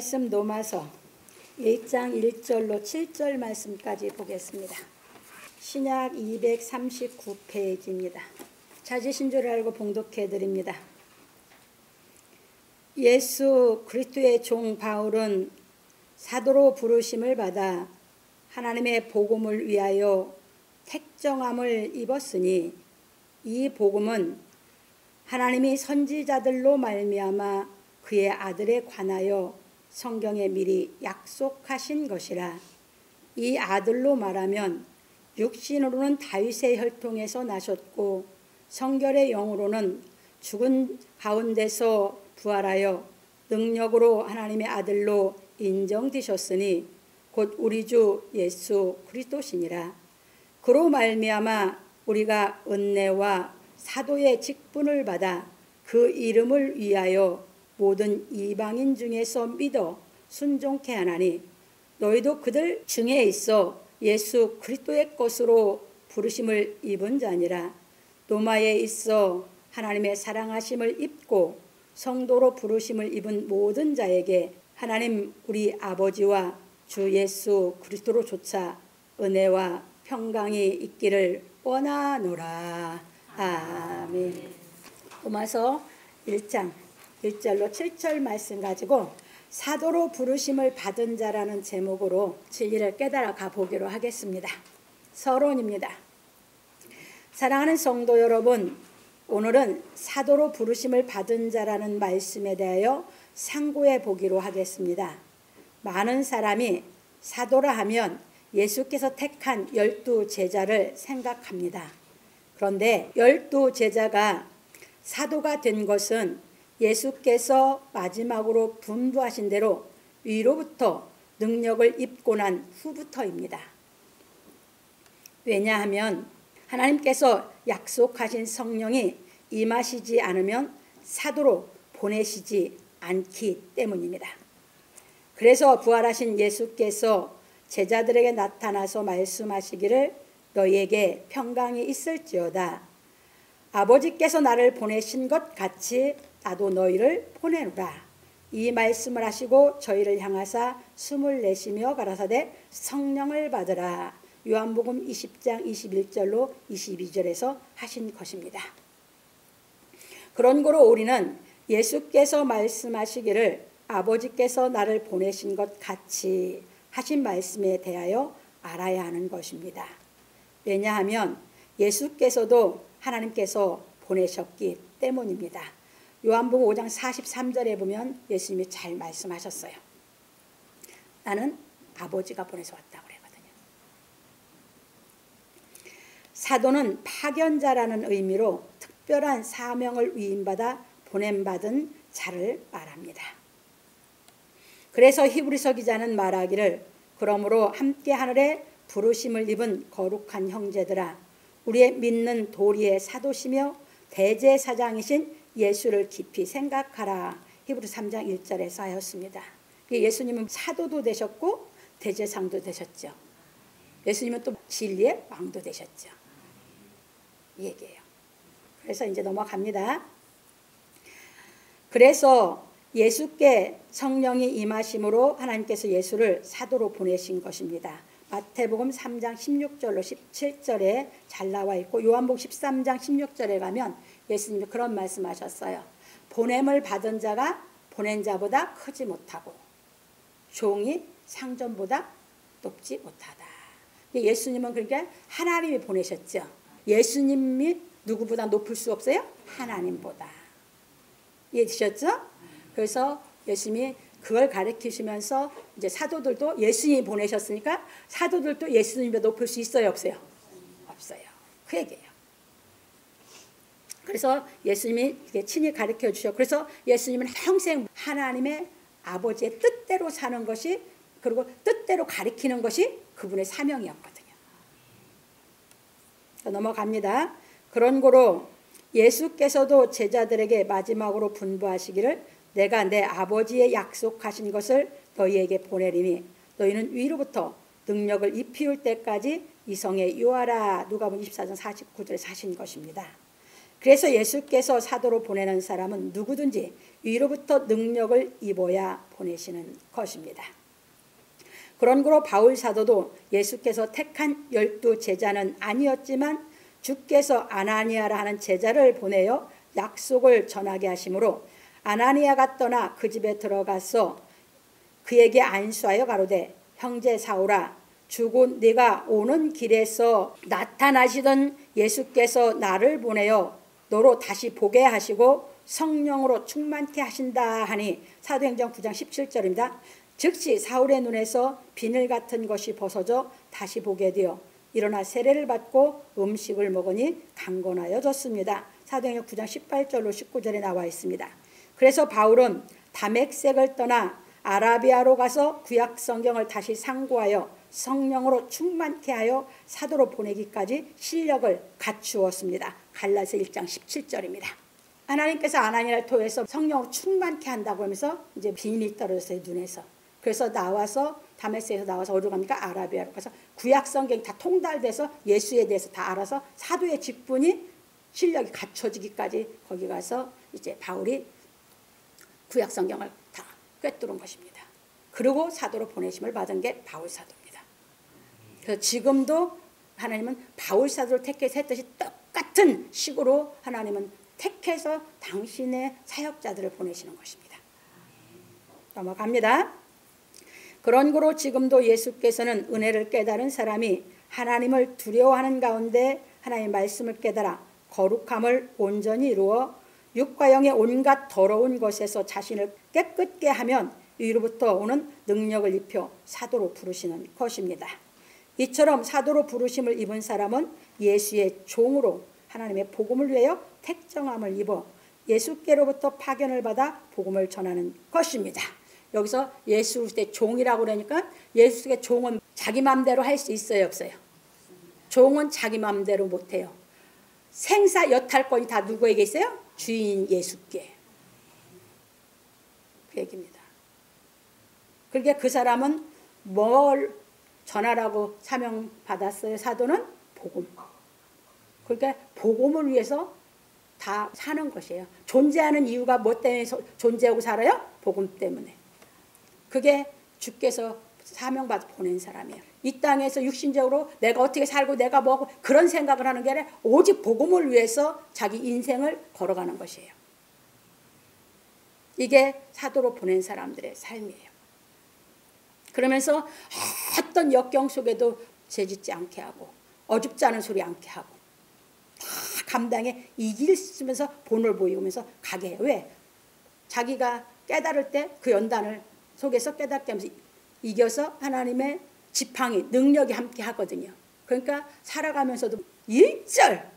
말씀 로마서 1장 1절로 7절 말씀까지 보겠습니다. 신약 239페이지입니다. 찾으신 줄 알고 봉독해 드립니다. 예수 그리스도의 종 바울은 사도로 부르심을 받아 하나님의 복음을 위하여 택정함을 입었으니 이 복음은 하나님이 선지자들로 말미암아 그의 아들에 관하여 성경에 미리 약속하신 것이라. 이 아들로 말하면 육신으로는 다윗의 혈통에서 나셨고 성결의 영으로는 죽은 가운데서 부활하여 능력으로 하나님의 아들로 인정되셨으니 곧 우리 주 예수 그리스도시니라. 그로 말미암아 우리가 은혜와 사도의 직분을 받아 그 이름을 위하여 모든 이방인 중에서 믿어 순종케 하나니 너희도 그들 중에 있어 예수 그리스도의 것으로 부르심을 입은 자니라. 로마에 있어 하나님의 사랑하심을 입고 성도로 부르심을 입은 모든 자에게 하나님 우리 아버지와 주 예수 그리스도로 조차 은혜와 평강이 있기를 원하노라. 아멘. 로마서 1장 1절로 7절 말씀 가지고 사도로 부르심을 받은 자라는 제목으로 진리를 깨달아 가보기로 하겠습니다. 서론입니다. 사랑하는 성도 여러분, 오늘은 사도로 부르심을 받은 자라는 말씀에 대하여 상고해 보기로 하겠습니다. 많은 사람이 사도라 하면 예수께서 택한 12 제자를 생각합니다. 그런데 12 제자가 사도가 된 것은 예수께서 마지막으로 분부하신 대로 위로부터 능력을 입고 난 후부터입니다. 왜냐하면 하나님께서 약속하신 성령이 임하시지 않으면 사도로 보내시지 않기 때문입니다. 그래서 부활하신 예수께서 제자들에게 나타나서 말씀하시기를 너희에게 평강이 있을지어다. 아버지께서 나를 보내신 것 같이 나도 너희를 보내노라. 이 말씀을 하시고 저희를 향하사 숨을 내쉬며 가라사대 성령을 받으라. 요한복음 20장 21절로 22절에서 하신 것입니다. 그런 거로 우리는 예수께서 말씀하시기를 아버지께서 나를 보내신 것 같이 하신 말씀에 대하여 알아야 하는 것입니다. 왜냐하면 예수께서도 하나님께서 보내셨기 때문입니다. 요한복음 5장 43절에 보면 예수님이 잘 말씀하셨어요. 나는 아버지가 보내서 왔다고 그러거든요. 사도는 파견자라는 의미로 특별한 사명을 위임받아 보냄받은 자를 말합니다. 그래서 히브리서 기자는 말하기를 그러므로 함께 하늘에 부르심을 입은 거룩한 형제들아 우리의 믿는 도리의 사도시며 대제사장이신 예수를 깊이 생각하라. 히브리 3장 1절에서 하였습니다. 예수님은 사도도 되셨고 대제사장도 되셨죠. 예수님은 또 진리의 왕도 되셨죠. 이 얘기예요. 그래서 이제 넘어갑니다. 그래서 예수께 성령이 임하심으로 하나님께서 예수를 사도로 보내신 것입니다. 마태복음 3장 16절로 17절에 잘 나와 있고 요한복음 13장 16절에 가면 예수님이 그런 말씀하셨어요. 보냄을 받은 자가 보낸 자보다 크지 못하고 종이 상전보다 높지 못하다. 예수님은 그러니까 하나님이 보내셨죠. 예수님이 누구보다 높을 수 없어요? 하나님보다. 이해되셨죠? 그래서 예수님이 그걸 가르치시면서 이제 사도들도 예수님이 보내셨으니까 사도들도 예수님보다 높을 수 있어요, 없어요? 없어요. 그 얘기예요. 그래서 예수님이 친히 가르쳐 주셔. 그래서 예수님은 평생 하나님의 아버지의 뜻대로 사는 것이 그리고 뜻대로 가르치는 것이 그분의 사명이었거든요. 넘어갑니다. 그런 거로 예수께서도 제자들에게 마지막으로 분부하시기를 내가 내 아버지의 약속하신 것을 너희에게 보내리니 너희는 위로부터 능력을 입히울 때까지 이성에 요하라. 누가복음 24장 49절에 하신 것입니다. 그래서 예수께서 사도로 보내는 사람은 누구든지 위로부터 능력을 입어야 보내시는 것입니다. 그런 거로 바울 사도도 예수께서 택한 12 제자는 아니었지만 주께서 아나니아라 하는 제자를 보내어 약속을 전하게 하심으로 아나니아가 떠나 그 집에 들어가서 그에게 안수하여 가로되 형제 사울아 주곧 네가 오는 길에서 나타나시던 예수께서 나를 보내어 너로 다시 보게 하시고 성령으로 충만케 하신다 하니 사도행전 9장 17절입니다. 즉시 사울의 눈에서 비늘 같은 것이 벗어져 다시 보게 되어 일어나 세례를 받고 음식을 먹으니 강건하여졌습니다. 사도행전 9장 18절로 19절에 나와 있습니다. 그래서 바울은 다메섹을 떠나 아라비아로 가서 구약 성경을 다시 상고하여 성령으로 충만케 하여 사도로 보내기까지 실력을 갖추었습니다. 갈라디아서 1장 17절입니다. 하나님께서 아나니아를 통해서 성령으로 충만케 한다고 하면서 이제 비밀이 떨어졌어요, 눈에서. 그래서 나와서 다메섹에서 나와서 어디로 갑니까? 아라비아로 가서 구약 성경이 다 통달돼서 예수에 대해서 다 알아서 사도의 직분이 실력이 갖춰지기까지 거기 가서 이제 바울이 구약 성경을 다 꿰뚫은 것입니다. 그리고 사도로 보내심을 받은 게 바울 사도입니다. 그래서 지금도 하나님은 바울 사도를 택해서 했듯이 똑같은 식으로 하나님은 택해서 당신의 사역자들을 보내시는 것입니다. 넘어갑니다. 그런 거로 지금도 예수께서는 은혜를 깨달은 사람이 하나님을 두려워하는 가운데 하나님의 말씀을 깨달아 거룩함을 온전히 이루어 육과 영의 온갖 더러운 것에서 자신을 깨끗게 하면 위로부터 오는 능력을 입혀 사도로 부르시는 것입니다. 이처럼 사도로 부르심을 입은 사람은 예수의 종으로 하나님의 복음을 위하여 택정함을 입어 예수께로부터 파견을 받아 복음을 전하는 것입니다. 여기서 예수의 종이라고 그러니까 예수의 종은 자기 마음대로 할 수 있어요, 없어요? 종은 자기 마음대로 못해요. 생사 여탈권이 다 누구에게 있어요? 주인 예수께. 그 얘기입니다. 그러니까 그 사람은 뭘 전하라고 사명 받았어요? 사도는 복음. 그러니까 복음을 위해서 다 사는 것이에요. 존재하는 이유가 뭐 때문에 존재하고 살아요? 복음 때문에. 그게 주께서 사명받아 보낸 사람이에요. 이 땅에서 육신적으로 내가 어떻게 살고 내가 뭐고 그런 생각을 하는 게 아니라 오직 복음을 위해서 자기 인생을 걸어가는 것이에요. 이게 사도로 보낸 사람들의 삶이에요. 그러면서 어떤 역경 속에도 죄짓지 않게 하고 어줍지 않은 소리 않게 하고 다 감당해 이기면서 본을 보이면서 가게 해요. 왜? 자기가 깨달을 때 그 연단을 속에서 깨닫게 하면서 이겨서 하나님의 지팡이, 능력이 함께 하거든요. 그러니까 살아가면서도 일절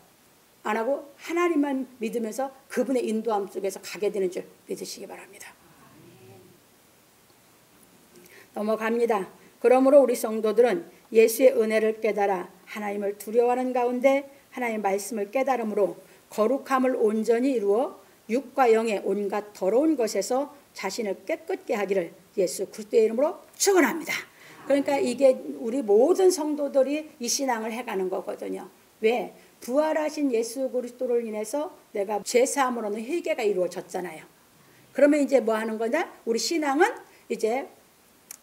안 하고 하나님만 믿으면서 그분의 인도함 속에서 가게 되는 줄 믿으시기 바랍니다. 넘어갑니다. 그러므로 우리 성도들은 예수의 은혜를 깨달아 하나님을 두려워하는 가운데 하나님의 말씀을 깨달음으로 거룩함을 온전히 이루어 육과 영의 온갖 더러운 것에서 자신을 깨끗게 하기를 예수 그리스도의 이름으로 축원합니다. 그러니까 이게 우리 모든 성도들이 이 신앙을 해가는 거거든요. 왜? 부활하신 예수 그리스도를 인해서 내가 죄사함을 얻는 회개가 이루어졌잖아요. 그러면 이제 뭐 하는 거냐? 우리 신앙은 이제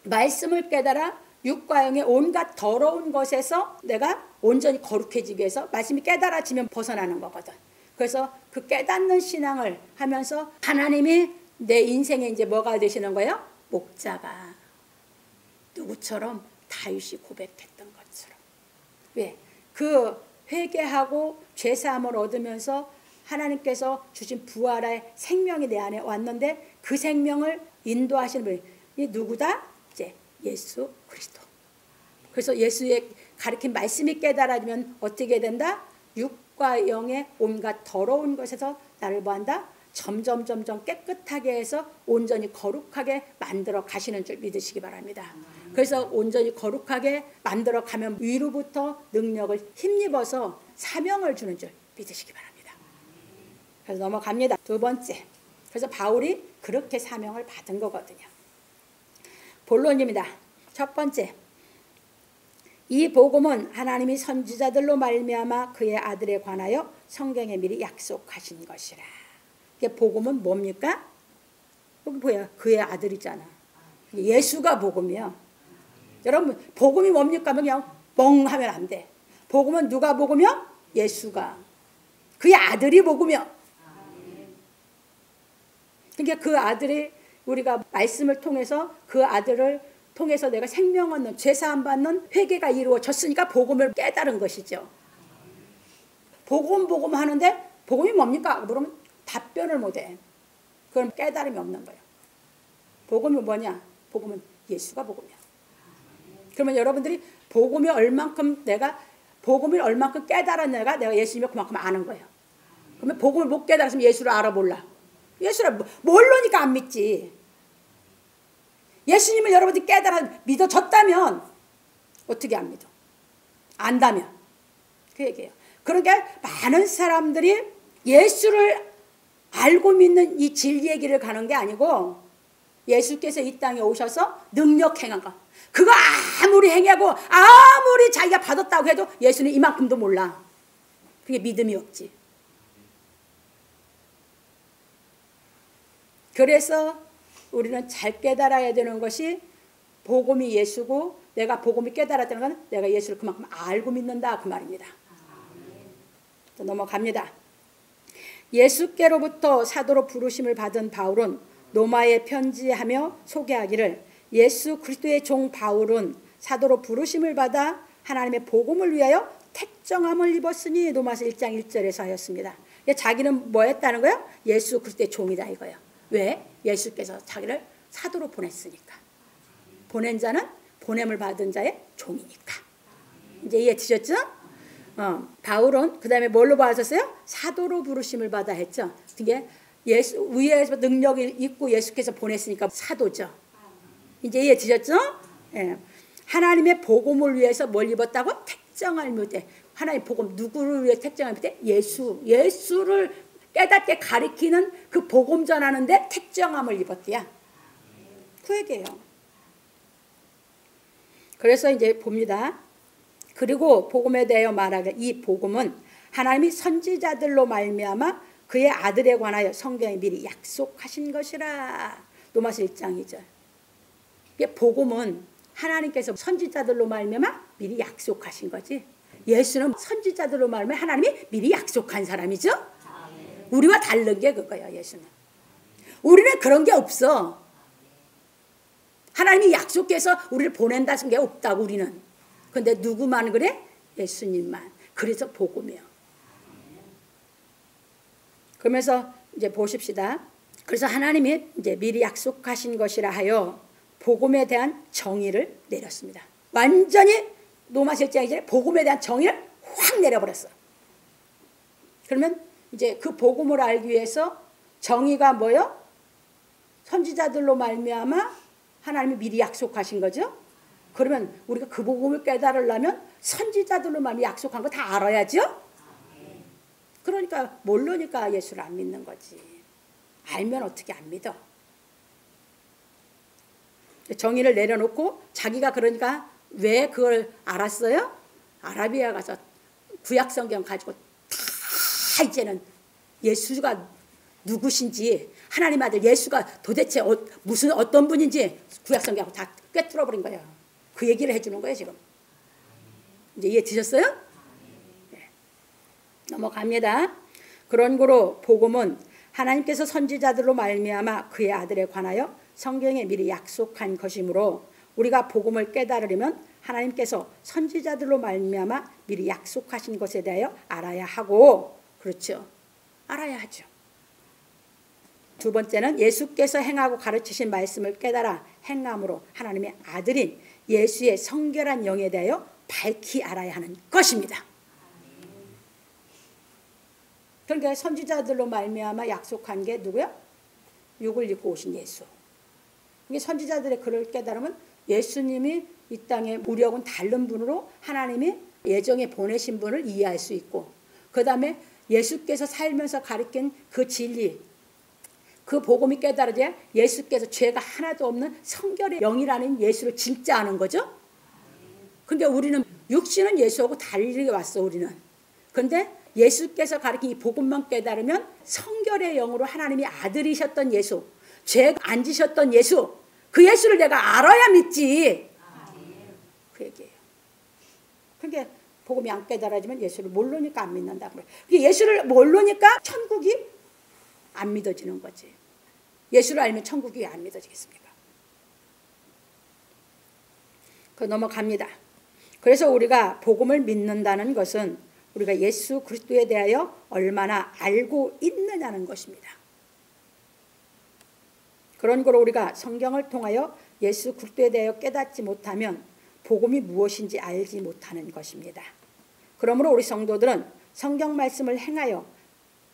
말씀을 깨달아 육과 영의 온갖 더러운 것에서 내가 온전히 거룩해지기 위해서 말씀이 깨달아지면 벗어나는 거거든. 그래서 그 깨닫는 신앙을 하면서 하나님이 내 인생에 이제 뭐가 되시는 거예요? 목자가 누구처럼 다윗이 고백했던 것처럼. 왜? 그 회개하고 죄사함을 얻으면서 하나님께서 주신 부활의 생명이 내 안에 왔는데 그 생명을 인도하시는 분이 누구다? 이제 예수 그리스도. 그래서 예수의 가르친 말씀이 깨달아지면 어떻게 된다? 육과 영의 온갖 더러운 것에서 나를 뭐한다? 점점 깨끗하게 해서 온전히 거룩하게 만들어 가시는 줄 믿으시기 바랍니다. 그래서 온전히 거룩하게 만들어 가면 위로부터 능력을 힘입어서 사명을 주는 줄 믿으시기 바랍니다. 그래서 넘어갑니다. 두 번째. 그래서 바울이 그렇게 사명을 받은 거거든요. 본론입니다. 첫 번째. 이 복음은 하나님이 선지자들로 말미암아 그의 아들에 관하여 성경에 미리 약속하신 것이라. 이게 복음은 뭡니까? 여기 뭐야? 그의 아들이잖아. 예수가 복음이야. 여러분 복음이 뭡니까? 그냥 멍하면 안 돼. 복음은 누가 복음이요? 예수가. 그의 아들이 복음이요. 그러니까 그 아들이 우리가 말씀을 통해서 그 아들을 통해서 내가 생명 얻는 죄사함 받는 회개가 이루어졌으니까 복음을 깨달은 것이죠. 복음 하는데 복음이 뭡니까? 물으면 답변을 못해. 그럼 깨달음이 없는 거예요. 복음이 뭐냐? 복음은 예수가 복음이야. 그러면 여러분들이 복음이 얼만큼 깨달았냐가 내가 예수님을 그만큼 아는 거예요. 그러면 복음을 못 깨달았으면 예수를 알아볼라. 예수를 모르니까 안 믿지. 예수님을 여러분들이 믿어졌다면 어떻게 안 믿어? 안다면. 그 얘기예요. 그러니까 많은 사람들이 예수를 알고 믿는 이 진리의 길을 가는 게 아니고 예수께서 이 땅에 오셔서 능력 행한 거. 그거 아무리 행하고 아무리 자기가 받았다고 해도 예수는 이만큼도 몰라. 그게 믿음이 없지. 그래서 우리는 잘 깨달아야 되는 것이 복음이 예수고 내가 복음이 깨달았다는 건 내가 예수를 그만큼 알고 믿는다 그 말입니다. 또 넘어갑니다. 예수께로부터 사도로 부르심을 받은 바울은 로마에 편지하며 소개하기를 예수 그리스도의 종 바울은 사도로 부르심을 받아 하나님의 복음을 위하여 택정함을 입었으니 로마서 1장 1절에서 하였습니다. 자기는 뭐 했다는 거예요? 예수 그리스도의 종이다 이거예요. 왜? 예수께서 자기를 사도로 보냈으니까. 보낸 자는 보냄을 받은 자의 종이니까. 이제 이해 되셨죠? 바울은 그 다음에 뭘로 받으셨어요? 사도로 부르심을 받아 했죠. 그게 예수 위에서 능력이 있고 예수께서 보냈으니까 사도죠. 이제 이해 되셨죠? 예. 하나님의 복음을 위해서 뭘 입었다고? 택정할 무대. 하나님 복음 누구를 위해 택정할 무대? 예수를 깨닫게 가리키는 그 복음 전하는데 택정함을 입었대야. 그 얘기예요. 그래서 이제 봅니다. 그리고 복음에 대하여 말하길 이 복음은 하나님이 선지자들로 말미암아 그의 아들에 관하여 성경에 미리 약속하신 것이라. 로마서 1장 2절. 이게 복음은 하나님께서 선지자들로 말미암아 미리 약속하신 거지. 예수는 선지자들로 말미암아 하나님이 미리 약속한 사람이죠. 우리와 다른 게 그거예요. 예수는. 우리는 그런 게 없어. 하나님이 약속해서 우리를 보낸다는 게 없다고 우리는. 근데 누구만 그래? 예수님만. 그래서 복음이요. 그러면서 이제 보십시다. 그래서 하나님이 이제 미리 약속하신 것이라 하여 복음에 대한 정의를 내렸습니다. 완전히 로마서 1장 이제 복음에 대한 정의를 확 내려버렸어. 그러면 이제 그 복음을 알기 위해서 정의가 뭐요? 선지자들로 말미암아 하나님이 미리 약속하신 거죠. 그러면 우리가 그 복음을 깨달으려면 선지자들로 말미암아 약속한 거 다 알아야죠. 그러니까 모르니까 예수를 안 믿는 거지. 알면 어떻게 안 믿어? 정의를 내려놓고 자기가 그러니까 왜 그걸 알았어요? 아라비아 가서 구약 성경 가지고 다 이제는 예수가 누구신지 하나님 아들 예수가 도대체 무슨 어떤 분인지 구약 성경하고 다 꿰뚫어 버린 거예요. 그 얘기를 해주는 거예요 지금. 이제 이해 드셨어요? 네. 넘어갑니다. 그러므로 복음은 하나님께서 선지자들로 말미암아 그의 아들에 관하여 성경에 미리 약속한 것이므로 우리가 복음을 깨달으려면 하나님께서 선지자들로 말미암아 미리 약속하신 것에 대하여 알아야 하고, 그렇죠. 알아야 하죠. 두 번째는 예수께서 행하고 가르치신 말씀을 깨달아 행함으로 하나님의 아들인 예수의 성결한 영에 대하여 밝히 알아야 하는 것입니다. 그러니까 선지자들로 말미암아 약속한 게 누구야? 육을 입고 오신 예수. 이게 선지자들의 글을 깨달으면 예수님이 이 땅에 우리하고는 다른 분으로 하나님이 예정에 보내신 분을 이해할 수 있고, 그 다음에 예수께서 살면서 가르친 그 진리, 그 복음이 깨달아져야 예수께서 죄가 하나도 없는 성결의 영이라는 예수를 진짜 아는 거죠. 근데 우리는 육신은 예수하고 달리 왔어 우리는. 그런데 예수께서 가르친 이 복음만 깨달으면 성결의 영으로 하나님이 아들이셨던 예수, 죄 안 지셨던 예수, 그 예수를 내가 알아야 믿지. 그 얘기예요. 그러니까 복음이 안 깨달아지면 예수를 모르니까 안 믿는다. 예수를 모르니까 천국이 안 믿어지는 거지. 예수를 알면 천국이 안 믿어지겠습니까? 그 넘어갑니다. 그래서 우리가 복음을 믿는다는 것은 우리가 예수 그리스도에 대하여 얼마나 알고 있느냐는 것입니다. 그런 거로 우리가 성경을 통하여 예수 그리스도에 대하여 깨닫지 못하면 복음이 무엇인지 알지 못하는 것입니다. 그러므로 우리 성도들은 성경 말씀을 행하여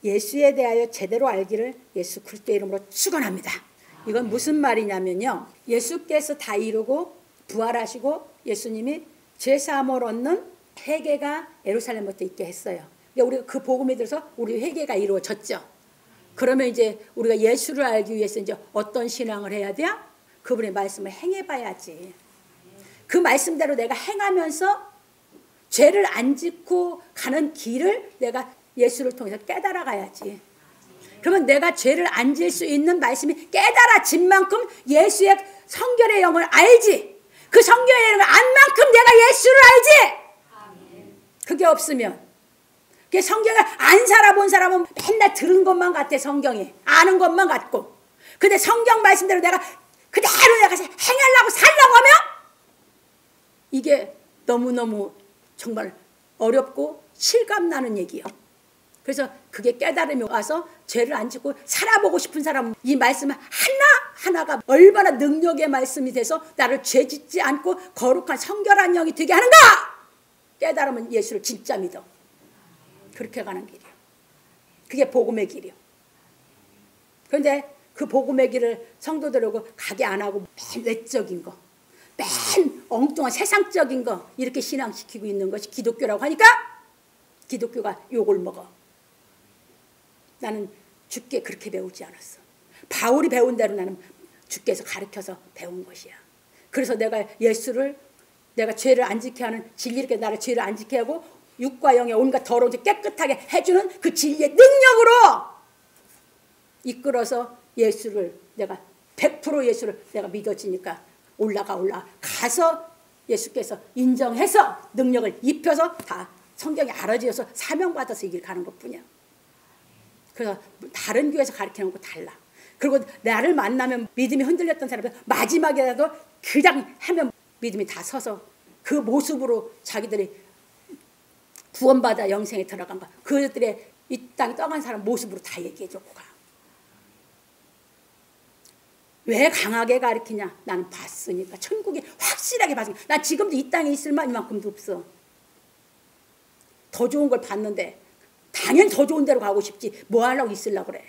예수에 대하여 제대로 알기를 예수 그리스도의 이름으로 축원합니다. 이건 무슨 말이냐면요. 예수께서 다 이루고 부활하시고 예수님이 죄사함을 얻는 회개가 예루살렘부터 있게 했어요. 우리가 그 복음에 들어서 우리 회개가 이루어졌죠. 그러면 이제 우리가 예수를 알기 위해서 이제 어떤 신앙을 해야 돼요? 그분의 말씀을 행해봐야지. 그 말씀대로 내가 행하면서 죄를 안 짓고 가는 길을 내가 예수를 통해서 깨달아 가야지. 그러면 내가 죄를 안 질 수 있는 말씀이 깨달아진 만큼 예수의 성결의 영을 알지. 그 성결의 영을 안 만큼 내가 예수를 알지. 그게 없으면 성경을 안 살아본 사람은 맨날 들은 것만 같아. 성경에 아는 것만 같고. 근데 성경 말씀대로 내가 그대로 내가 행하려고 살려고 하면 이게 너무너무 정말 어렵고 실감나는 얘기예요. 그래서 그게 깨달음이 와서 죄를 안 짓고 살아보고 싶은 사람은 이 말씀 하나하나가 얼마나 능력의 말씀이 돼서 나를 죄 짓지 않고 거룩한 성결한 영이 되게 하는가? 깨달으면 예수를 진짜 믿어. 그렇게 가는 길이요. 그게 복음의 길이요. 그런데 그 복음의 길을 성도들하고 가게 안 하고 맨 외적인 거, 맨 엉뚱한 세상적인 거 이렇게 신앙시키고 있는 것이 기독교라고 하니까 기독교가 욕을 먹어. 나는 주께 그렇게 배우지 않았어. 바울이 배운 대로 나는 주께서 가르쳐서 배운 것이야. 그래서 내가 예수를 내가 죄를 안 지게 하는 진리를 나를 죄를 안 지게 하고 육과 영의 온갖 더러운 죄 깨끗하게 해주는 그 진리의 능력으로 이끌어서 예수를 내가 100% 예수를 내가 믿어지니까 올라가서 예수께서 인정해서 능력을 입혀서 다 성경이 알아지어서 사명받아서 이 길 가는 것뿐이야. 그래서 다른 교회에서 가르치는 것과 달라. 그리고 나를 만나면 믿음이 흔들렸던 사람은 마지막에라도 그냥 하면 믿음이 다 서서 그 모습으로 자기들이 구원받아 영생에 들어간 거 그들의 이 땅에 떠간 사람 모습으로 다 얘기해주고 가. 왜 강하게 가르치냐? 나는 봤으니까. 천국이 확실하게 봤으니까. 나 지금도 이 땅에 있을 만큼도 없어. 더 좋은 걸 봤는데 당연히 더 좋은 데로 가고 싶지. 뭐 하려고 있으려고 그래.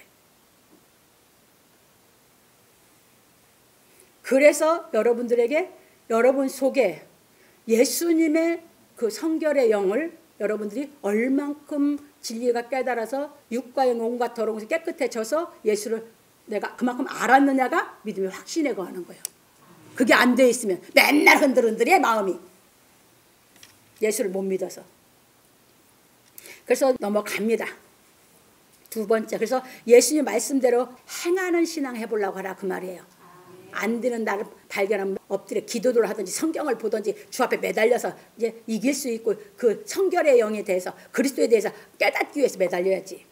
그래서 여러분들에게 여러분 속에 예수님의 그 성결의 영을 여러분들이 얼만큼 진리가 깨달아서 육과 영 온갖 더러운 것이 깨끗해져서 예수를 내가 그만큼 알았느냐가 믿음의 확신에 거하는 거예요. 그게 안 돼 있으면 맨날 흔들흔들해 마음이. 예수를 못 믿어서. 그래서 넘어갑니다. 두 번째. 그래서 예수님 말씀대로 행하는 신앙 해보려고 하라 그 말이에요. 안 되는 나를 발견하면 엎드려 기도를 하든지 성경을 보든지 주 앞에 매달려서 이제 이길 수 있고 그 성결의 영에 대해서 그리스도에 대해서 깨닫기 위해서 매달려야지.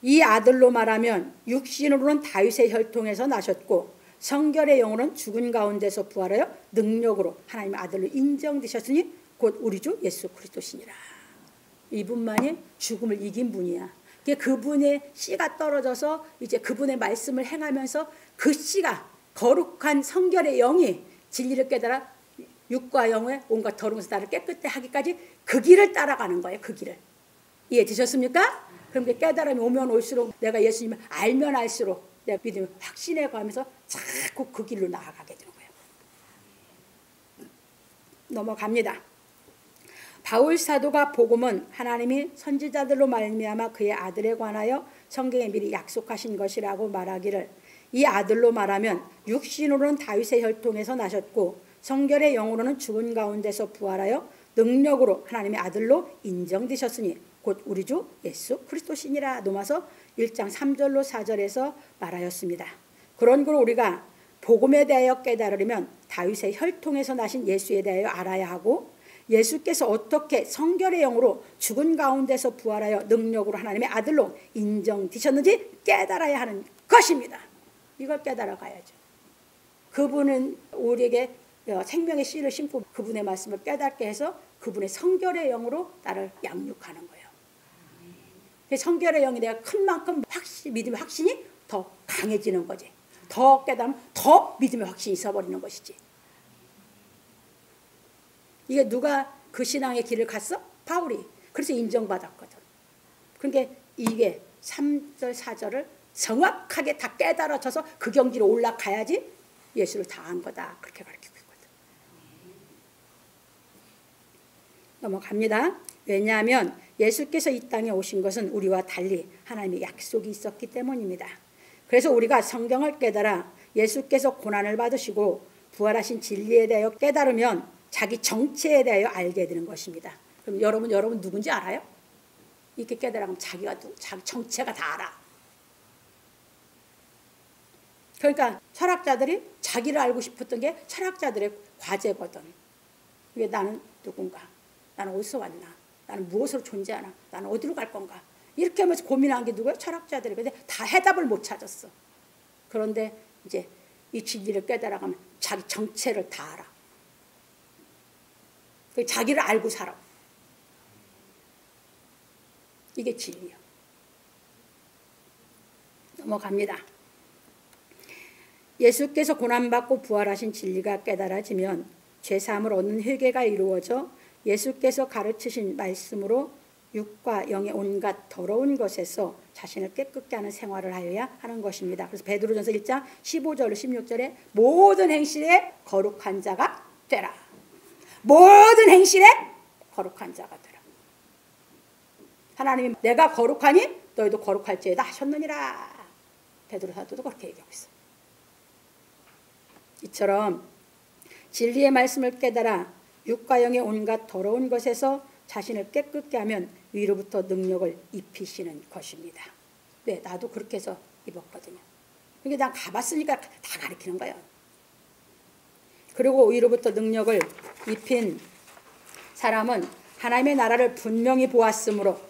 이 아들로 말하면 육신으로는 다윗의 혈통에서 나셨고 성결의 영으로는 죽은 가운데서 부활하여 능력으로 하나님의 아들로 인정되셨으니 곧 우리 주 예수 그리스도시니라. 이분만이 죽음을 이긴 분이야. 그분의 씨가 떨어져서 이제 그분의 말씀을 행하면서 그 씨가 거룩한 성결의 영이 진리를 깨달아 육과 영의 온갖 더러운 것을 나를 깨끗하게 하기까지 그 길을 따라가는 거예요. 그 길을. 이해되셨습니까? 그럼 깨달음이 오면 올수록 내가 예수님을 알면 알수록 내가 믿음을 확신해 가면서 자꾸 그 길로 나아가게 되는 거예요. 넘어갑니다. 바울 사도가 복음은 하나님이 선지자들로 말미암아 그의 아들에 관하여 성경에 미리 약속하신 것이라고 말하기를 이 아들로 말하면 육신으로는 다윗의 혈통에서 나셨고 성결의 영으로는 죽은 가운데서 부활하여 능력으로 하나님의 아들로 인정되셨으니 곧 우리 주 예수 그리스도시니라. 로마서 1장 3절로 4절에서 말하였습니다. 그러므로 우리가 복음에 대하여 깨달으려면 다윗의 혈통에서 나신 예수에 대하여 알아야 하고 예수께서 어떻게 성결의 영으로 죽은 가운데서 부활하여 능력으로 하나님의 아들로 인정되셨는지 깨달아야 하는 것입니다. 이걸 깨달아 가야죠. 그분은 우리에게 생명의 씨를 심고 그분의 말씀을 깨닫게 해서 그분의 성결의 영으로 나를 양육하는 거예요. 성결의 영이 내가 큰 만큼 믿음의 확신이 더 강해지는 거지. 더 깨달으면 더 믿음의 확신이 있어버리는 것이지. 이게 누가 그 신앙의 길을 갔어? 바울이. 그래서 인정받았거든. 그러니까 이게 3절 4절을 정확하게 다 깨달아져서 그 경지로 올라가야지 예수를 다 한 거다. 그렇게 가르치고 있거든. 넘어갑니다. 왜냐하면 예수께서 이 땅에 오신 것은 우리와 달리 하나님의 약속이 있었기 때문입니다. 그래서 우리가 성경을 깨달아 예수께서 고난을 받으시고 부활하신 진리에 대하여 깨달으면 자기 정체에 대하여 알게 되는 것입니다. 그럼 여러분 누군지 알아요? 이렇게 깨달으면 자기 정체가 다 알아. 그러니까 철학자들이 자기를 알고 싶었던 게 철학자들의 과제거든. 이게 나는 누군가? 나는 어디서 왔나? 나는 무엇으로 존재하나? 나는 어디로 갈 건가? 이렇게 하면서 고민한 게 누구야? 철학자들이. 근데 다 해답을 못 찾았어. 그런데 이제 이 진리를 깨달아가면 자기 정체를 다 알아. 자기를 알고 살아. 이게 진리야. 넘어갑니다. 예수께서 고난받고 부활하신 진리가 깨달아지면 죄사함을 얻는 회개가 이루어져 예수께서 가르치신 말씀으로 육과 영의 온갖 더러운 것에서 자신을 깨끗게 하는 생활을 하여야 하는 것입니다. 그래서 베드로전서 1장 15절 16절에 모든 행실에 거룩한 자가 되라. 모든 행실에 거룩한 자가 되라. 하나님이 내가 거룩하니 너희도 거룩할지어다 하셨느니라. 베드로 사도도 그렇게 얘기하고 있어. 이처럼 진리의 말씀을 깨달아 육과 영의 온갖 더러운 것에서 자신을 깨끗게 하면 위로부터 능력을 입히시는 것입니다. 네, 나도 그렇게 해서 입었거든요. 그러니까 난 가봤으니까 다 가르치는 거예요. 그리고 위로부터 능력을 입힌 사람은 하나님의 나라를 분명히 보았으므로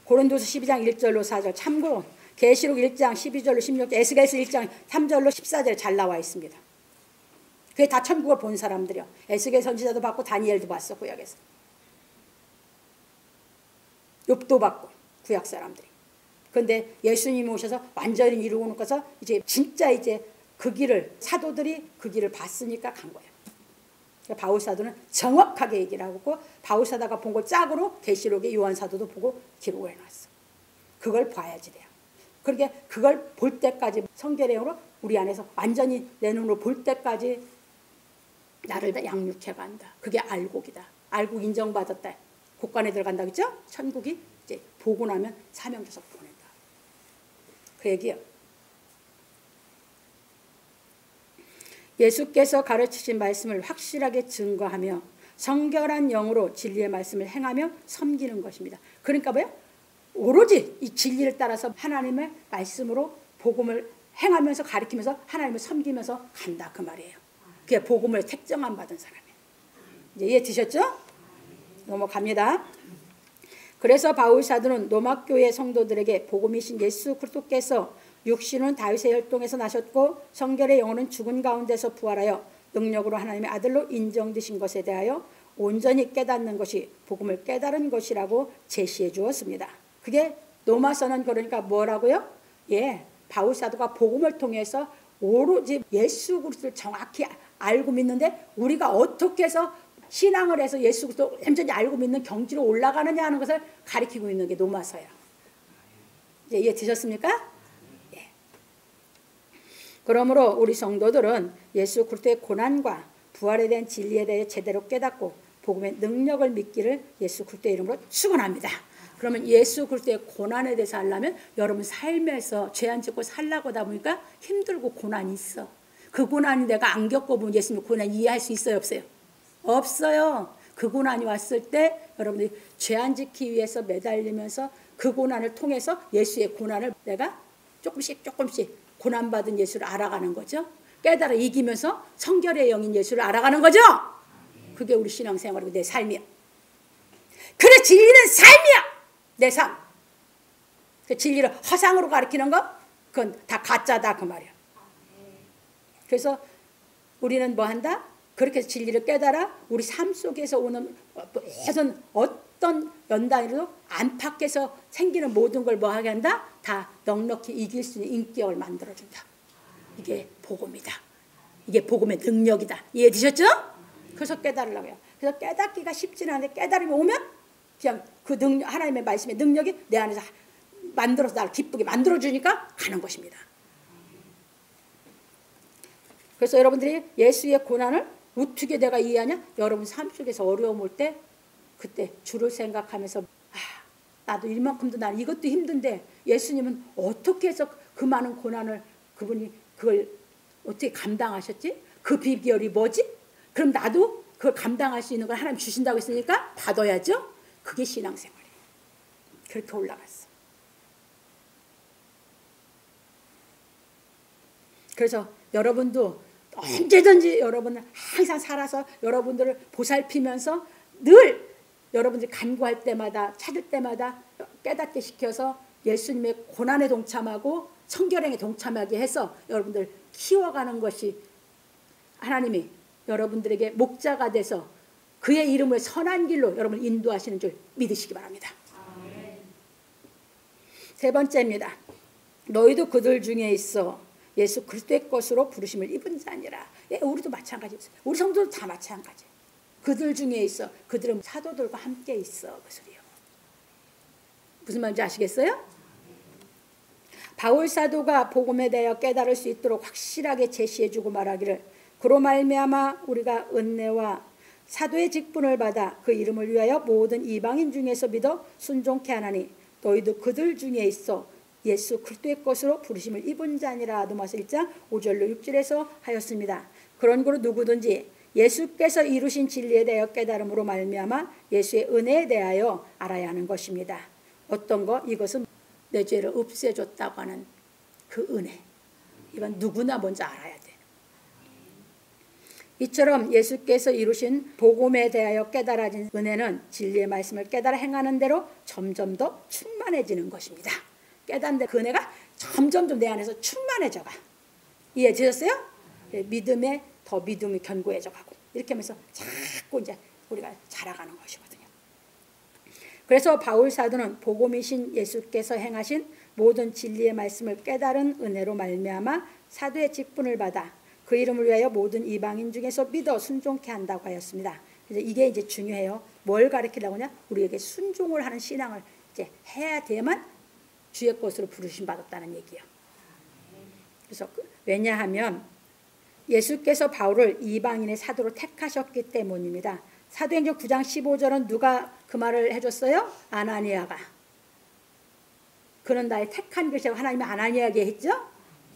고린도서 12장 1절로 4절 참고로 계시록 1장 12절로 16절 에스겔서 1장 3절로 14절에 잘 나와 있습니다. 그게 다 천국을 본 사람들이요. 에스겔 선지자도 봤고 다니엘도 봤어. 구약에서. 욥도 봤고 구약 사람들이. 그런데 예수님이 오셔서 완전히 이루고 놓고서 이제 진짜 이제 그 길을 사도들이 그 길을 봤으니까 간 거예요. 그러니까 바울 사도는 정확하게 얘기를 하고 바울 사도가 본 걸 짝으로 계시록의 요한 사도도 보고 기록을 해놨어. 그걸 봐야지 돼요. 그러니까 그걸 볼 때까지 성결의 영으로 우리 안에서 완전히 내 눈으로 볼 때까지 나를 다 양육해 간다. 그게 알곡이다. 알곡 인정받았다. 곳간에 들어간다 그랬죠? 천국이 이제 보고 나면 사명 줘서 보낸다. 그 얘기예요. 예수께서 가르치신 말씀을 확실하게 증거하며 성결한 영으로 진리의 말씀을 행하며 섬기는 것입니다. 그러니까 뭐예요? 오로지 이 진리를 따라서 하나님의 말씀으로 복음을 행하면서 가르치면서 하나님을 섬기면서 간다 그 말이에요. 그게 복음을 택정함 받은 사람이에요. 이제 이해 되셨죠? 넘어갑니다. 그래서 바울 사도는 로마 교회 성도들에게 복음이신 예수 그리스도께서 육신은 다윗의 혈통에서 나셨고 성결의 영혼은 죽은 가운데서 부활하여 능력으로 하나님의 아들로 인정되신 것에 대하여 온전히 깨닫는 것이 복음을 깨달은 것이라고 제시해 주었습니다. 그게 로마서는 그러니까 뭐라고요? 예, 바울 사도가 복음을 통해서 오로지 예수 그리스도를 정확히 알고 믿는데 우리가 어떻게 해서 신앙을 해서 예수 그리스도 완전히 알고 믿는 경지로 올라가느냐 하는 것을 가리키고 있는 게 로마서야. 이제 이해 되셨습니까? 예. 그러므로 우리 성도들은 예수 그리스도의 고난과 부활에 대한 진리에 대해 제대로 깨닫고 복음의 능력을 믿기를 예수 그리스도의 이름으로 축원합니다. 그러면 예수 그리스도의 고난에 대해서 하려면 여러분 삶에서 죄 안 짓고 살라고 하다 보니까 힘들고 고난이 있어. 그 고난이 내가 안 겪어보면 예수님 고난 이해할 수 있어요, 없어요? 없어요. 그 고난이 왔을 때 여러분들이 죄 안 지키기 위해서 매달리면서 그 고난을 통해서 예수의 고난을 내가 조금씩 고난받은 예수를 알아가는 거죠. 깨달아 이기면서 성결의 영인 예수를 알아가는 거죠. 그게 우리 신앙생활이고 내 삶이야. 그래 진리는 삶이야. 내 삶. 그 진리를 허상으로 가르치는 거 그건 다 가짜다 그 말이야. 그래서 우리는 뭐 한다? 그렇게 해서 진리를 깨달아 우리 삶 속에서 오는 어떤 연단이라도 안팎에서 생기는 모든 걸 뭐 하게 한다? 다 넉넉히 이길 수 있는 인격을 만들어준다. 이게 복음이다. 이게 복음의 능력이다. 이해되셨죠? 그래서 깨달으려고 해요. 그래서 깨닫기가 쉽지는 않은데 깨달음이 오면 그냥 그 하나님의 말씀의 능력이 내 안에서 만들어서 나를 기쁘게 만들어주니까 가는 것입니다. 그래서 여러분들이 예수의 고난을 어떻게 내가 이해하냐? 여러분 삶 속에서 어려움 올 때 그때 주를 생각하면서 나도 이만큼도 난 이것도 힘든데 예수님은 어떻게 해서 그 많은 고난을 그분이 그걸 어떻게 감당하셨지? 그 비결이 뭐지? 그럼 나도 그걸 감당할 수 있는 걸 하나님 주신다고 했으니까 받아야죠. 그게 신앙생활이에요. 그렇게 올라갔어. 그래서 여러분도 언제든지 여러분은 항상 살아서 여러분들을 보살피면서 늘 여러분들이 간구할 때마다 찾을 때마다 깨닫게 시켜서 예수님의 고난에 동참하고 성결행에 동참하게 해서 여러분들 키워가는 것이 하나님이 여러분들에게 목자가 돼서 그의 이름을 선한 길로 여러분을 인도하시는 줄 믿으시기 바랍니다. 세 번째입니다. 너희도 그들 중에 있어 예수 그리스도의 것으로 부르심을 입은 자니라. 예, 우리도 마찬가지였어요. 우리 성도도 다 마찬가지. 그들 중에 있어. 그들은 사도들과 함께 있어. 그 소리요. 무슨 말인지 아시겠어요? 바울 사도가 복음에 대하여 깨달을 수 있도록 확실하게 제시해주고 말하기를 그로 말미암아 우리가 은혜와 사도의 직분을 받아 그 이름을 위하여 모든 이방인 중에서 믿어 순종케 하나니 너희도 그들 중에 있어 예수 그리스도의 것으로 부르심을 입은 자니라. 로마서 1장 5절로 6절에서 하였습니다. 그런 거로 누구든지 예수께서 이루신 진리에 대하여 깨달음으로 말미암아 예수의 은혜에 대하여 알아야 하는 것입니다. 어떤 거? 이것은 내 죄를 없애줬다고 하는 그 은혜. 이건 누구나 먼저 알아야 돼. 이처럼 예수께서 이루신 복음에 대하여 깨달아진 은혜는 진리의 말씀을 깨달아 행하는 대로 점점 더 충만해지는 것입니다. 깨닫는 그 은혜가 점점 내 안에서 충만해져가. 이해되셨어요? 믿음에 더 믿음이 견고해져 가고 이렇게 하면서 자꾸 이제 우리가 자라가는 것이거든요. 그래서 바울 사도는 복음이신 예수께서 행하신 모든 진리의 말씀을 깨달은 은혜로 말미암아 사도의 직분을 받아 그 이름을 위하여 모든 이방인 중에서 믿어 순종케 한다고 하였습니다. 그래서 이게 이제 중요해요. 뭘 가르치려고 하냐? 우리에게 순종을 하는 신앙을 이제 해야 돼야만 주의 것으로 부르심 받았다는 얘기예요. 그래서 왜냐하면 예수께서 바울을 이방인의 사도로 택하셨기 때문입니다. 사도행전 9장 15절은 누가 그 말을 해줬어요? 아나니아가. 그는 나의 택한 것이라고 하나님이 아나니아에게 했죠.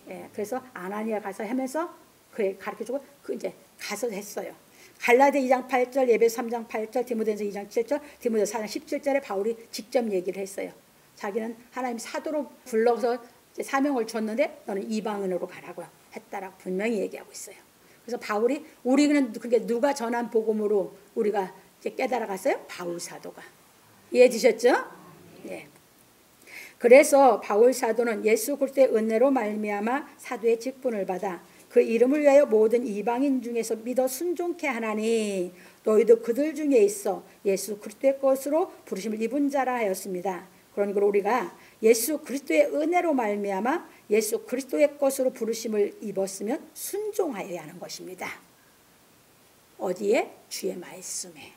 예, 그래서 아나니아 가서 하면서 그에 가르쳐주고 그 이제 가서 했어요. 갈라디아 2장 8절, 에베소 3장 8절, 디모데전서 2장 7절, 디모데전서 4장 17절에 바울이 직접 얘기를 했어요. 자기는 하나님 사도로 불러서 사명을 줬는데 너는 이방인으로 가라고 했다라고 분명히 얘기하고 있어요. 그래서 바울이 우리는 그게 누가 전한 복음으로 우리가 이제 깨달아갔어요? 바울 사도가. 이해되셨죠? 네. 그래서 바울 사도는 예수 그리스도의 은혜로 말미암아 사도의 직분을 받아 그 이름을 위하여 모든 이방인 중에서 믿어 순종케 하나니 너희도 그들 중에 있어 예수 그리스도의 것으로 부르심을 입은 자라 하였습니다. 그러니까 우리가 예수 그리스도의 은혜로 말미암아 예수 그리스도의 것으로 부르심을 입었으면 순종하여야 하는 것입니다. 어디에? 주의 말씀에.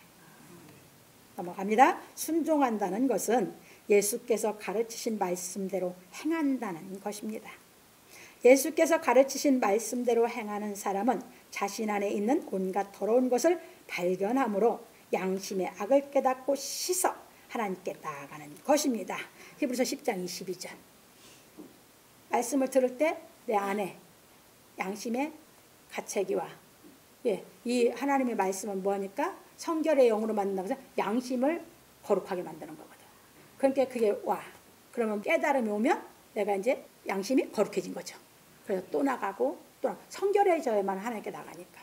넘어갑니다. 순종한다는 것은 예수께서 가르치신 말씀대로 행한다는 것입니다. 예수께서 가르치신 말씀대로 행하는 사람은 자신 안에 있는 온갖 더러운 것을 발견함으로 양심의 악을 깨닫고 씻어 하나님께 나아가는 것입니다. 히브리서 10장 22절. 말씀을 들을 때 내 안에 양심에 가책이와 이 하나님의 말씀은 뭐하니까 성결의 영으로 만든다고 해서 양심을 거룩하게 만드는 거거든. 그러니까 그게 와. 그러면 깨달음이 오면 내가 이제 양심이 거룩해진 거죠. 그래서 또 나가고 또 성결해져야만 하나님께 나가니까.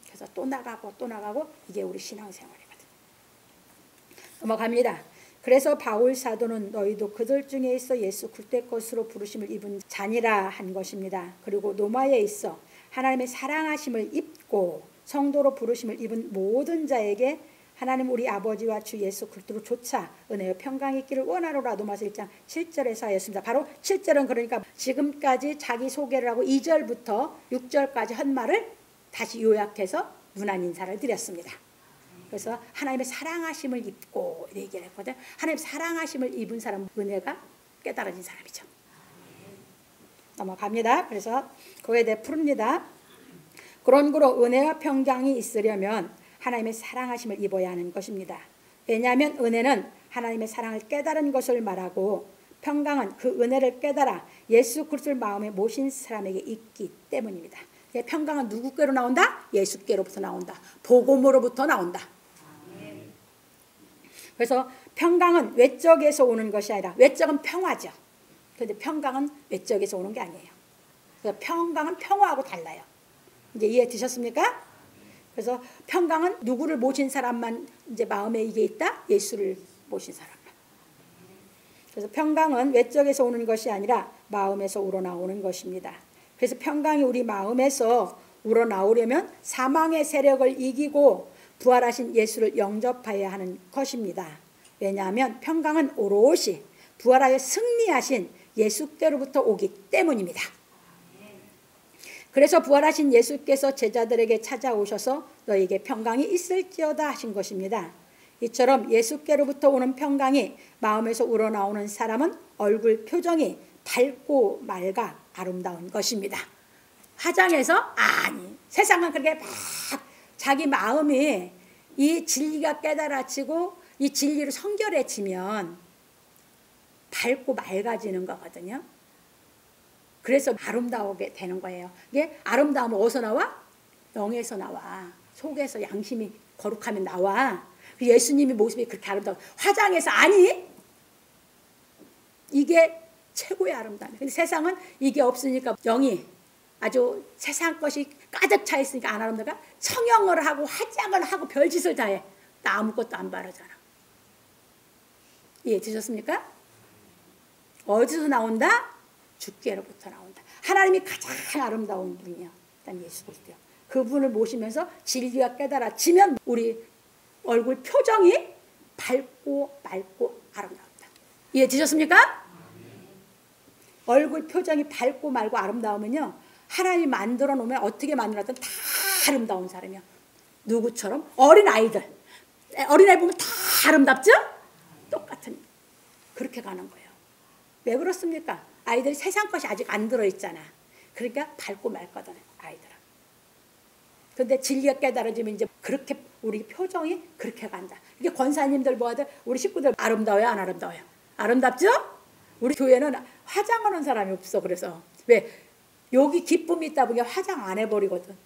그래서 또 나가고 또 나가고 이게 우리 신앙생활이거든. 넘어갑니다. 그래서 바울 사도는 너희도 그들 중에 있어 예수 그리스도의 것으로 부르심을 입은 자니라 한 것입니다. 그리고 로마에 있어 하나님의 사랑하심을 입고 성도로 부르심을 입은 모든 자에게 하나님 우리 아버지와 주 예수 그리스도로 조차 은혜와 평강이 있기를 원하노라. 로마서 1장 7절에서 하였습니다. 바로 7절은 그러니까 지금까지 자기 소개를 하고 2절부터 6절까지 한 말을 다시 요약해서 문안 인사를 드렸습니다. 그래서 하나님의 사랑하심을 입고 얘기를 했거든. 하나님의 사랑하심을 입은 사람은 은혜가 깨달아진 사람이죠. 넘어갑니다. 그래서 그거에 대해 풉니다. 그러므로 은혜와 평강이 있으려면 하나님의 사랑하심을 입어야 하는 것입니다. 왜냐하면 은혜는 하나님의 사랑을 깨달은 것을 말하고 평강은 그 은혜를 깨달아 예수 그리스도를 마음에 모신 사람에게 있기 때문입니다. 평강은 누구께로 나온다? 예수께로부터 나온다. 복음으로부터 나온다. 그래서 평강은 외적에서 오는 것이 아니라 외적은 평화죠. 그런데 평강은 외적에서 오는 게 아니에요. 그래서 평강은 평화하고 달라요. 이제 이해 되셨습니까? 그래서 평강은 누구를 모신 사람만 이제 마음에 이게 있다? 예수를 모신 사람만. 그래서 평강은 외적에서 오는 것이 아니라 마음에서 우러나오는 것입니다. 그래서 평강이 우리 마음에서 우러나오려면 사망의 세력을 이기고 부활하신 예수를 영접해야 하는 것입니다. 왜냐하면 평강은 오롯이 부활하여 승리하신 예수께로부터 오기 때문입니다. 그래서 부활하신 예수께서 제자들에게 찾아오셔서 너에게 평강이 있을지어다 하신 것입니다. 이처럼 예수께로부터 오는 평강이 마음에서 우러나오는 사람은 얼굴 표정이 밝고 맑아 아름다운 것입니다. 화장해서 아니 세상은 그렇게 막 자기 마음이 이 진리가 깨달아지고 이 진리로 성결해지면 밝고 맑아지는 거거든요. 그래서 아름다우게 되는 거예요. 이게 아름다움은 어디서 나와? 영에서 나와. 속에서 양심이 거룩하면 나와. 예수님의 모습이 그렇게 아름다워. 화장해서 아니 이게 최고의 아름다움이에요. 근데 세상은 이게 없으니까 영이 아주 세상 것이 가득 차 있으니까 안 아름다워. 성형을 하고 화장을 하고 별짓을 다 해. 나 아무것도 안 바르잖아. 이해 되셨습니까? 어디서 나온다? 주께로부터 나온다. 하나님이 가장 아름다운 분이요. 일단 예수 그리스도요. 그분을 모시면서 진리가 깨달아지면 우리 얼굴 표정이 밝고 맑고 아름다웠다. 이해 되셨습니까? 얼굴 표정이 밝고 맑고 아름다우면요. 하나님이 만들어 놓으면 어떻게 만들었든 다 아름다운 사람이야. 누구처럼? 어린아이들. 어린아이 보면 다 아름답죠? 똑같은. 그렇게 가는 거예요. 왜 그렇습니까? 아이들이 세상 것이 아직 안 들어있잖아. 그러니까 밝고 맑거든, 아이들은. 근데 진리가 깨달아지면 이제 그렇게 우리 표정이 그렇게 간다. 이게 권사님들 뭐하든 우리 식구들 아름다워요, 안 아름다워요? 아름답죠? 우리 교회는 화장하는 사람이 없어. 그래서 왜? 여기 기쁨이 있다 보니까 화장 안 해버리거든.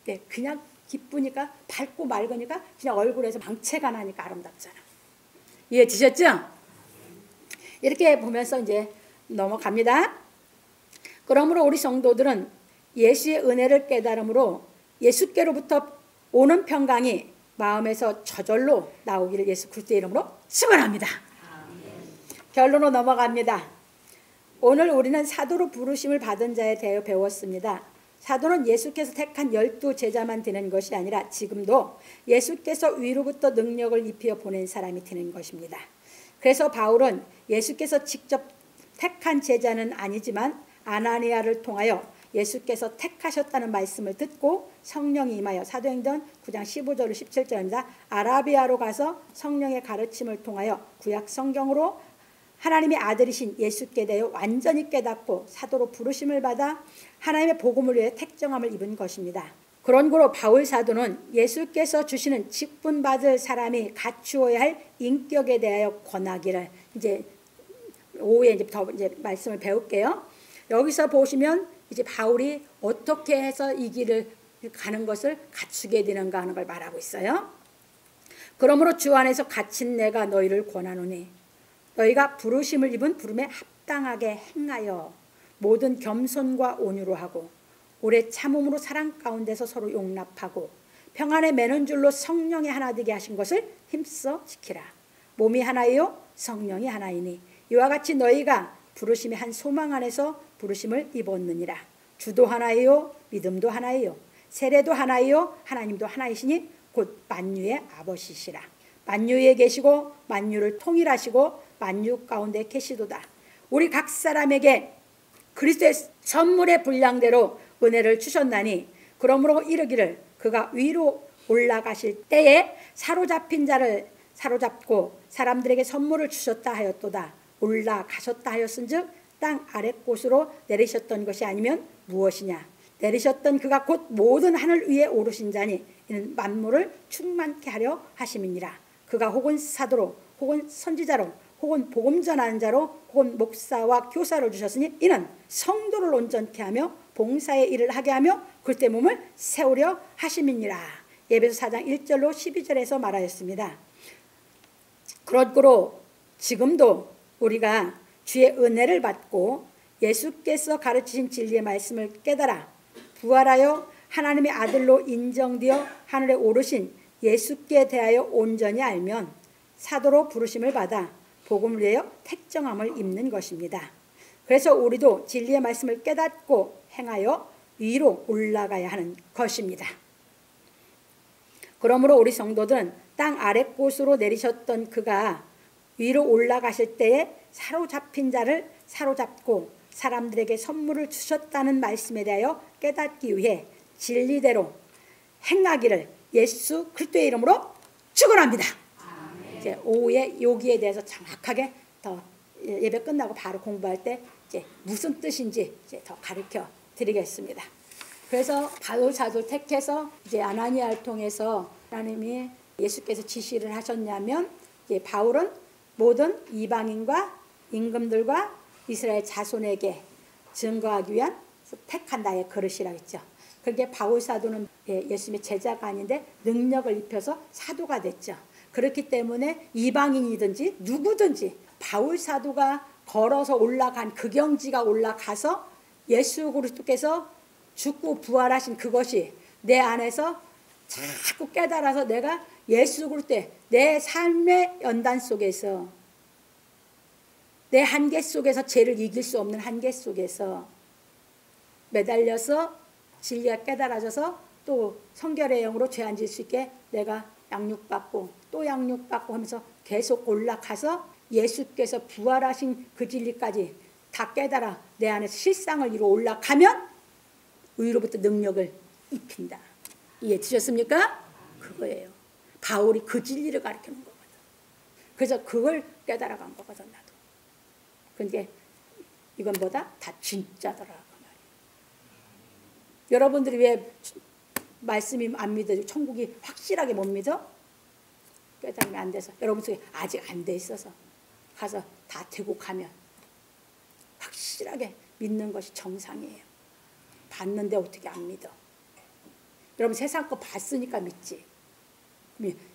네, 그냥 기쁘니까 밝고 맑으니까 그냥 얼굴에서 망체가 나니까 아름답잖아. 이해 되셨죠? 이렇게 보면서 이제 넘어갑니다. 그러므로 우리 성도들은 예수의 은혜를 깨달음으로 예수께로부터 오는 평강이 마음에서 저절로 나오기를 예수 그리스도의 이름으로 축원합니다. 결론으로 넘어갑니다. 오늘 우리는 사도로 부르심을 받은 자에 대해 배웠습니다. 사도는 예수께서 택한 12제자만 되는 것이 아니라 지금도 예수께서 위로부터 능력을 입혀 보낸 사람이 되는 것입니다. 그래서 바울은 예수께서 직접 택한 제자는 아니지만 아나니아를 통하여 예수께서 택하셨다는 말씀을 듣고 성령이 임하여 사도행전 9장 15절로 17절입니다. 아라비아로 가서 성령의 가르침을 통하여 구약 성경으로 하나님의 아들이신 예수께 대해 완전히 깨닫고 사도로 부르심을 받아 하나님의 복음을 위해 택정함을 입은 것입니다. 그러므로 바울 사도는 예수께서 주시는 직분받을 사람이 갖추어야 할 인격에 대하여 권하기를 이제 오후에 이제 더 이제 말씀을 배울게요. 여기서 보시면 이제 바울이 어떻게 해서 이 길을 가는 것을 갖추게 되는가 하는 걸 말하고 있어요. 그러므로 주 안에서 갇힌 내가 너희를 권하노니 너희가 부르심을 입은 부름에 합당하게 행하여 모든 겸손과 온유로 하고 오래 참음으로 사랑 가운데서 서로 용납하고 평안에 매는 줄로 성령이 하나 되게 하신 것을 힘써 지키라. 몸이 하나요 성령이 하나이니 이와 같이 너희가 부르심의 한 소망 안에서 부르심을 입었느니라. 주도 하나요 믿음도 하나요 세례도 하나요 하나님도 하나이시니 곧 만유의 아버지시라. 만유에 계시고 만유를 통일하시고 만유 가운데 계시도다. 우리 각 사람에게 그리스도의 선물의 분량대로 은혜를 주셨나니 그러므로 이르기를 그가 위로 올라가실 때에 사로잡힌 자를 사로잡고 사람들에게 선물을 주셨다 하였도다. 올라가셨다 하였은즉 땅 아랫곳으로 내리셨던 것이 아니면 무엇이냐. 내리셨던 그가 곧 모든 하늘 위에 오르신 자니 이는 만물을 충만케 하려 하심이니라. 그가 혹은 사도로 혹은 선지자로 혹은 복음 전하는 자로 혹은 목사와 교사를 주셨으니 이는 성도를 온전케 하며 봉사의 일을 하게 하며 그때 몸을 세우려 하심이니라. 에베소 4장 1절로 12절에서 말하였습니다. 그러므로 지금도 우리가 주의 은혜를 받고 예수께서 가르치신 진리의 말씀을 깨달아 부활하여 하나님의 아들로 인정되어 하늘에 오르신 예수께 대하여 온전히 알면 사도로 부르심을 받아 복음을 위하여 택정함을 입는 것입니다. 그래서 우리도 진리의 말씀을 깨닫고 행하여 위로 올라가야 하는 것입니다. 그러므로 우리 성도들은 땅 아랫곳으로 내리셨던 그가 위로 올라가실 때에 사로잡힌 자를 사로잡고 사람들에게 선물을 주셨다는 말씀에 대하여 깨닫기 위해 진리대로 행하기를 예수 그리스도의 이름으로 축원합니다. 이제 오후에 여기에 대해서 정확하게 더 예배 끝나고 바로 공부할 때 이제 무슨 뜻인지 이제 더 가르쳐 드리겠습니다. 그래서 바울 사도를 택해서 이제 아나니아를 통해서 하나님이 예수께서 지시를 하셨냐면 이제 바울은 모든 이방인과 임금들과 이스라엘 자손에게 증거하기 위한 택한 나의 그릇이라고 했죠. 그렇게 바울 사도는 예수님의 제자가 아닌데 능력을 입혀서 사도가 됐죠. 그렇기 때문에 이방인이든지 누구든지 바울 사도가 걸어서 올라간 그 경지가 올라가서 예수 그리스도께서 죽고 부활하신 그것이 내 안에서 자꾸 깨달아서 내가 예수 그리스도의 내 삶의 연단 속에서 내 한계 속에서 죄를 이길 수 없는 한계 속에서 매달려서 진리가 깨달아져서 또 성결의 영으로 죄 안 질 수 있게 내가 양육받고 또 양육받고 하면서 계속 올라가서 예수께서 부활하신 그 진리까지 다 깨달아 내 안에서 실상을 이루어 올라가면 의로부터 능력을 입힌다. 이해 되셨습니까? 그거예요. 바울이 그 진리를 가르치는 거거든. 그래서 그걸 깨달아간 거거든 나도. 그런데 이건 뭐다? 다 진짜더라 그 말이에요. 여러분들이 왜 말씀이 안 믿어지고 천국이 확실하게 못 믿어? 깨달음이 안 돼서 여러분 속에 아직 안 돼 있어서 가서 다 되고 가면 확실하게 믿는 것이 정상이에요. 봤는데 어떻게 안 믿어? 여러분 세상 거 봤으니까 믿지.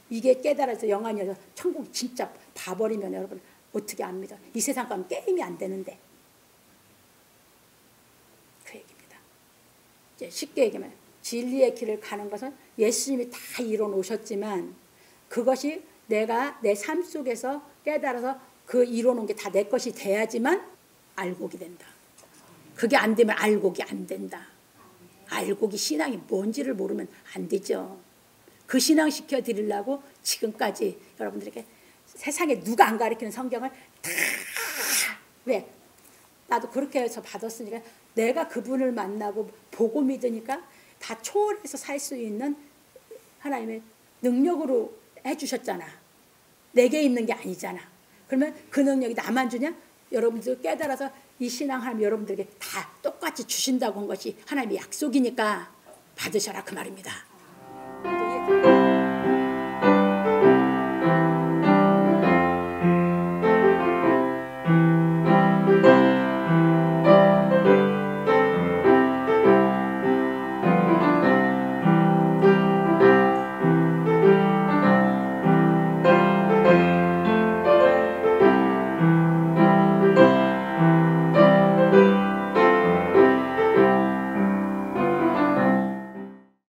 이게 깨달아서 영안이어서 천국 진짜 봐버리면 여러분 어떻게 안 믿어? 이 세상 거는 게임이 안 되는데. 그 얘기입니다. 이제 쉽게 얘기하면 진리의 길을 가는 것은 예수님이 다 이뤄 놓으셨지만 그것이 내가 내 삶 속에서 깨달아서 그 이뤄 놓은 게 다 내 것이 돼야지만 알곡이 된다. 그게 안 되면 알곡이 안 된다. 알곡이 신앙이 뭔지를 모르면 안 되죠. 그 신앙 시켜드리려고 지금까지 여러분들에게 세상에 누가 안 가르치는 성경을 다 왜? 나도 그렇게 해서 받았으니까 내가 그분을 만나고 보고 믿으니까 다 초월해서 살 수 있는 하나님의 능력으로 해주셨잖아. 내게 있는 게 아니잖아. 그러면 그 능력이 나만 주냐? 여러분들 깨달아서 이 신앙 하나님 여러분들에게 다 똑같이 주신다고 한 것이 하나님의 약속이니까 받으셔라 그 말입니다.